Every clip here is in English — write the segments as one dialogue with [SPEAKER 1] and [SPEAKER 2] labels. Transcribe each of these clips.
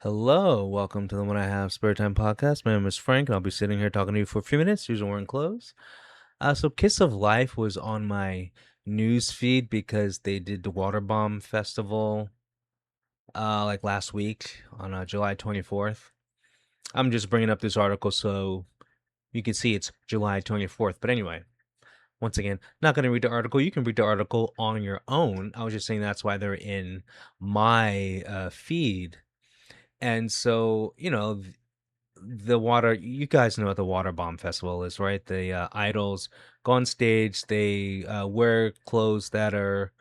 [SPEAKER 1] Hello, welcome to the When I Have Spare Time podcast. My name is Frank, and I'll be sitting here talking to you for a few minutes, usually wearing clothes. So Kiss of Life was on my news feed because they did the Water Bomb Festival like last week on July 24th. I'm just bringing up this article so you can see it's July 24th. But anyway, once again, not going to read the article. You can read the article on your own. I was just saying that's why they're in my feed. And so, the water you guys know what the water bomb festival is, right? The idols go on stage, they wear clothes that are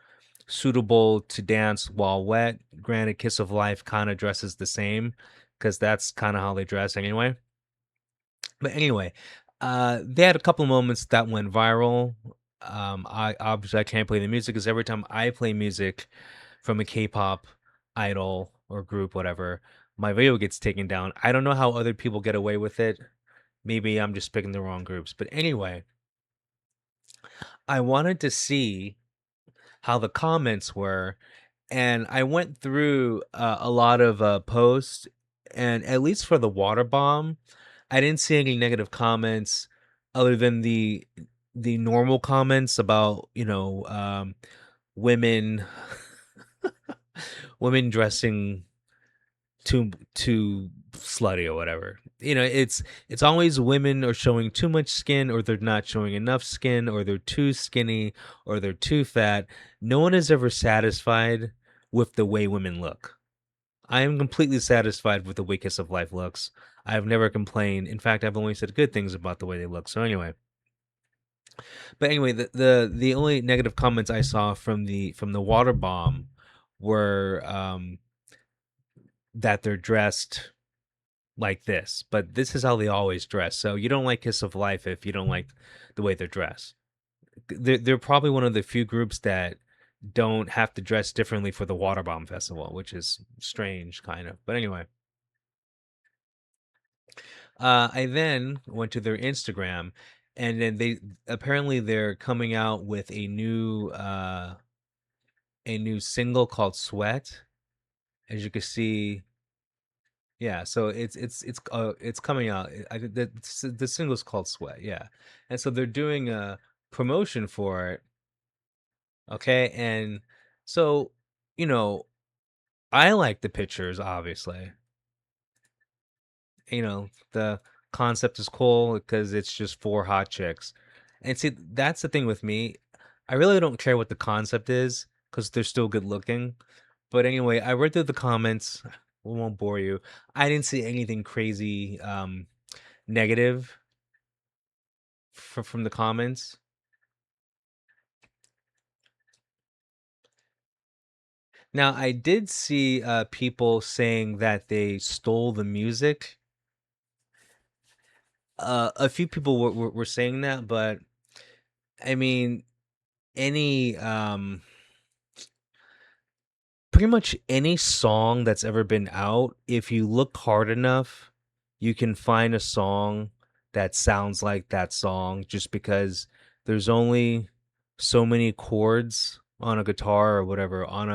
[SPEAKER 1] suitable to dance while wet. Granted, Kiss of Life kind of dresses the same because that's kind of how they dress anyway. But anyway, they had a couple of moments that went viral. I obviously I can't play the music because every time I play music from a K-pop idol or group, whatever, my video gets taken down. I don't know how other people get away with it. Maybe I'm just picking the wrong groups. But anyway, I wanted to see how the comments were, and I went through a lot of posts, and at least for the water bomb, I didn't see any negative comments other than the normal comments about women women dressing too slutty or whatever. It's always women are showing too much skin, or they're not showing enough skin, or they're too skinny, or they're too fat. No one is ever satisfied with the way women look. I am completely satisfied with the way Kiss of Life looks. I've never complained. In fact, I've only said good things about the way they look. So anyway, the only negative comments I saw from the water bomb were that they're dressed like this, but this is how they always dress. So you don't like Kiss of Life if you don't like the way they're dressed. They're probably one of the few groups that don't have to dress differently for the Water Bomb Festival, which is strange, kind of. But anyway, I then went to their Instagram, and then they're coming out with a new single called "Sweat." As you can see, yeah, so it's coming out. The single's called "Sweat," yeah, and so they're doing a promotion for it. Okay, and so you know, I like the pictures. Obviously, the concept is cool because it's just four hot chicks, and see that's the thing with me. I really don't care what the concept is because they're still good looking. But anyway, I read through the comments. We won't bore you. I didn't see anything crazy negative from the comments. Now, I did see people saying that they stole the music. A few people were saying that, but I mean, any pretty much any song that's ever been out, if you look hard enough, you can find a song that sounds like that song just because there's only so many chords on a guitar or whatever on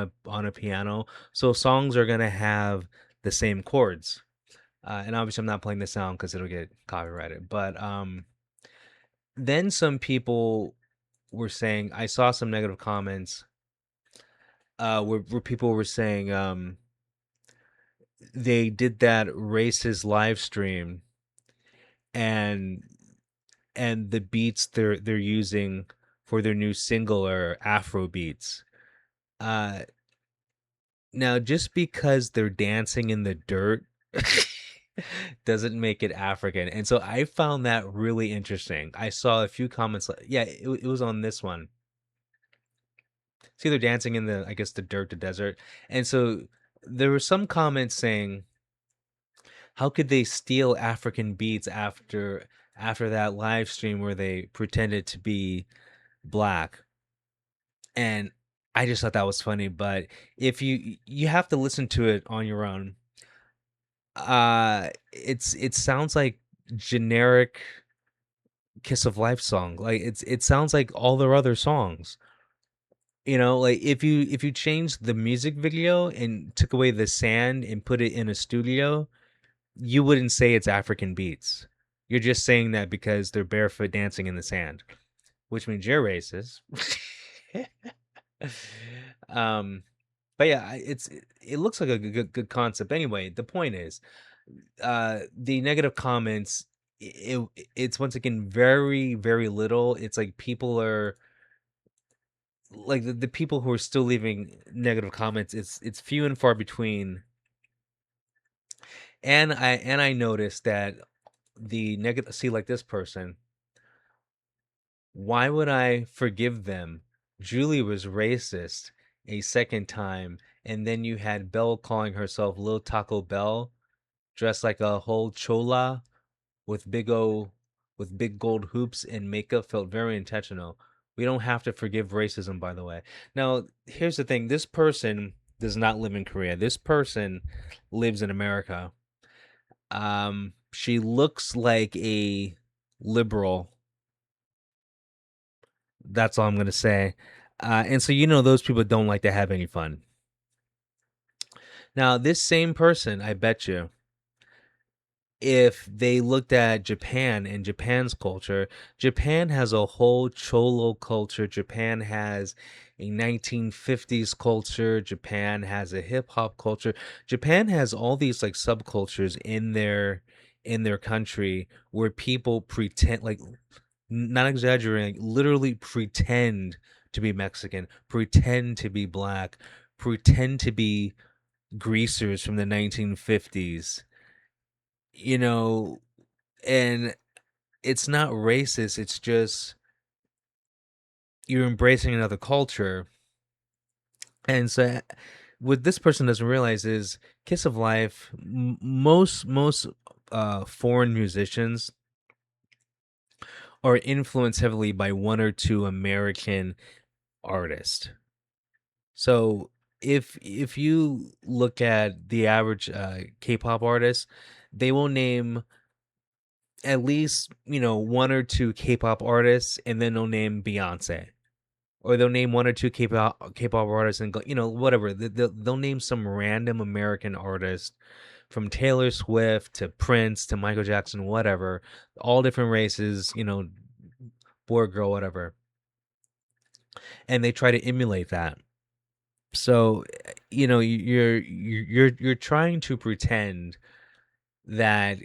[SPEAKER 1] a piano. So songs are going to have the same chords. And obviously I'm not playing the sound cuz it'll get copyrighted. But then some people were saying I saw some negative comments where people were saying they did that racist live stream, and the beats they're using for their new single are Afro beats. Uh Now just because they're dancing in the dirt doesn't make it African. And so I found that really interesting. I saw a few comments like yeah, it was on this one. See, they're dancing in the I guess the dirt, the desert. And so there were some comments saying how could they steal African beats after that live stream where they pretended to be black? And I just thought that was funny, but if you have to listen to it on your own. It sounds like generic Kiss of Life song. Like it sounds like all their other songs. Like if you change the music video and took away the sand and put it in a studio, you wouldn't say it's African beats. You're just saying that because they're barefoot dancing in the sand, which means you're racist. um, but yeah, it looks like a good concept. Anyway, the point is, the negative comments. It's once again very very little. It's like people are like the people who are still leaving negative comments. It's few and far between. And I noticed that the negative, see, like this person, why would I forgive them? Julie was racist a second time, and then you had Belle calling herself Lil Taco Bell, dressed like a whole chola with with big gold hoops and makeup, felt very intentional. We don't have to forgive racism, by the way. Now, here's the thing. This person does not live in Korea. This person lives in America. She looks like a liberal. That's all I'm gonna say. And so those people don't like to have any fun. Now, this same person, I bet you, if they looked at Japan and Japan's culture, Japan has a whole cholo culture. Japan has a 1950s culture. Japan has a hip hop culture. Japan has all these like subcultures in their country where people pretend, like, not exaggerating, literally pretend to be Mexican, pretend to be black, pretend to be greasers from the 1950s, you know, and it's not racist. It's just you're embracing another culture. And so what this person doesn't realize is Kiss of Life, most foreign musicians are influenced heavily by one or two American artists. So if you look at the average K-pop artist, they will name at least one or two K-pop artists, and then they'll name Beyonce, or they'll name one or two K-pop artists, and go, whatever. They'll name some random American artist, from Taylor Swift to Prince to Michael Jackson, whatever, all different races, boy or girl, whatever, and they try to emulate that. So, you're trying to pretend that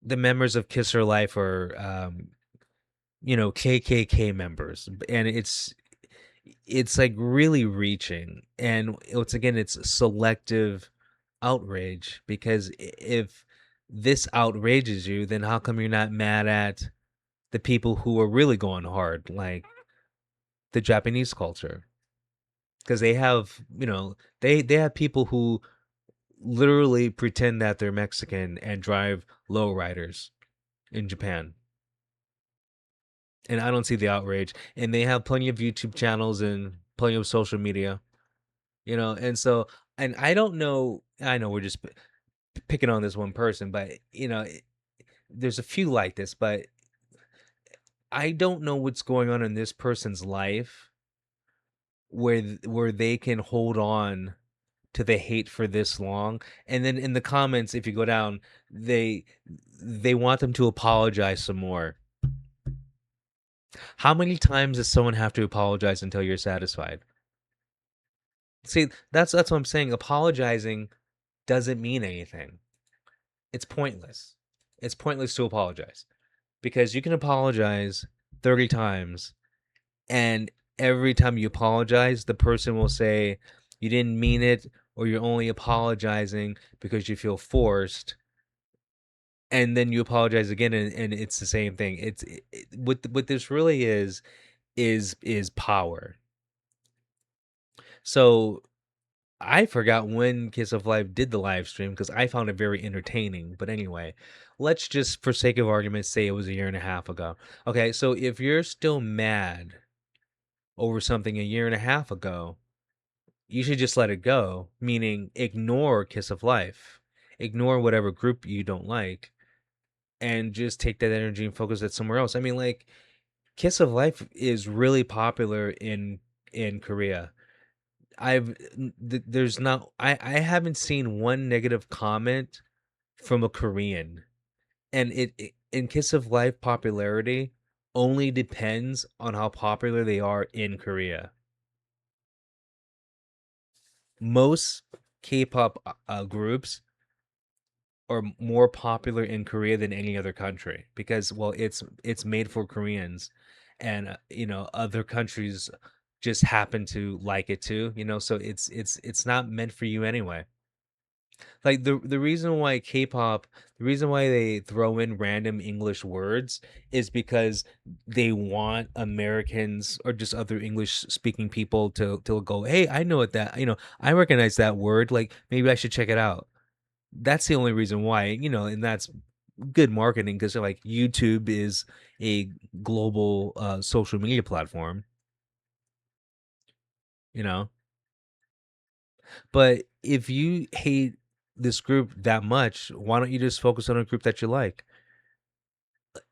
[SPEAKER 1] the members of Kiss Her Life are, KKK members, and it's like really reaching. And once again, it's selective outrage, because if this outrages you, then how come you're not mad at the people who are really going hard, like the Japanese culture? Because they have, they have people who literally pretend that they're Mexican and drive lowriders in Japan. And I don't see the outrage. And they have plenty of YouTube channels and plenty of social media, and so, and I don't know, I know we're just picking on this one person, but there's a few like this, but I don't know what's going on in this person's life where they can hold on to the hate for this long. And then in the comments, if you go down, they want them to apologize some more. How many times does someone have to apologize until you're satisfied? See, that's what I'm saying. Apologizing doesn't mean anything. It's pointless. It's pointless to apologize, because you can apologize 30 times, and every time you apologize, the person will say you didn't mean it, or you're only apologizing because you feel forced. And then you apologize again, and it's the same thing. What this really is power. So I forgot when Kiss of Life did the live stream, because I found it very entertaining. But anyway, let's just, for sake of argument, say it was a year and a half ago. Okay, so if you're still mad over something a year and a half ago, you should just let it go, meaning ignore Kiss of Life, ignore whatever group you don't like, and just take that energy and focus it somewhere else. I mean, like, Kiss of Life is really popular in Korea. There's not I haven't seen one negative comment from a Korean, and it in Kiss of Life popularity only depends on how popular they are in Korea. Most K-pop groups are more popular in Korea than any other country because, well, it's made for Koreans, and other countries just happen to like it too. So it's not meant for you anyway. Like the reason why K-pop, the reason why they throw in random English words is because they want Americans or just other English speaking people to go, "Hey, I know what that, I recognize that word, like maybe I should check it out." That's the only reason why, and that's good marketing because like YouTube is a global social media platform, you know. But if you hate this group that much, why don't you just focus on a group that you like?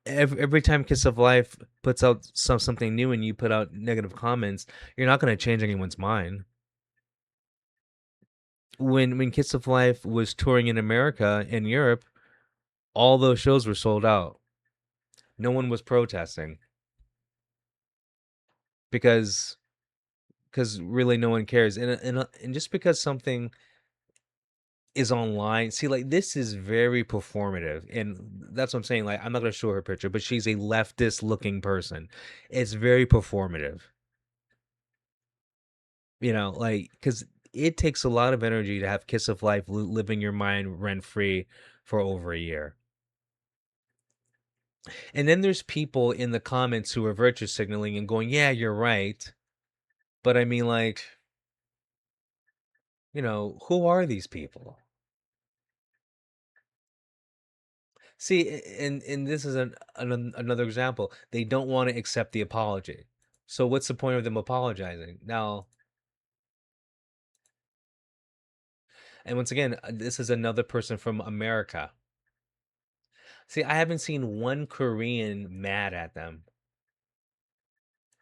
[SPEAKER 1] Every time Kiss of Life puts out something new and you put out negative comments, you're not going to change anyone's mind. When Kiss of Life was touring in America and Europe, all those shows were sold out. No one was protesting because really no one cares. And just because something is online, see, like, this is very performative, and that's what I'm saying. Like, I'm not gonna show her picture, but she's a leftist looking person. It's very performative, like, because it takes a lot of energy to have Kiss of Life living your mind rent free for over a year. And then there's people in the comments who are virtue signaling and going, "Yeah, you're right." But I mean, like, who are these people? See, and this is another example. They don't want to accept the apology. So what's the point of them apologizing? Now, and once again, this is another person from America. See, I haven't seen one Korean mad at them.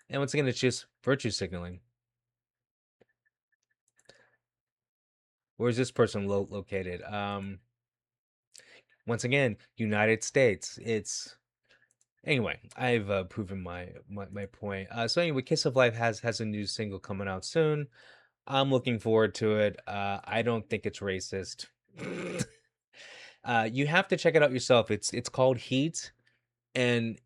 [SPEAKER 1] And once again, it's just virtue signaling. Where's this person located? Once again, United States. It's Anyway, I've proven my point. So anyway, Kiss of Life has a new single coming out soon. I'm looking forward to it. I don't think it's racist. You have to check it out yourself. It's called Heat, and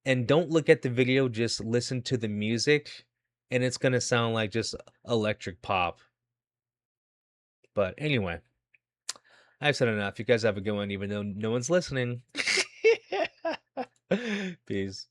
[SPEAKER 1] don't look at the video. Just listen to the music, and it's gonna sound like just electric pop. But anyway, I've said enough. You guys have a good one, even though no one's listening. Peace.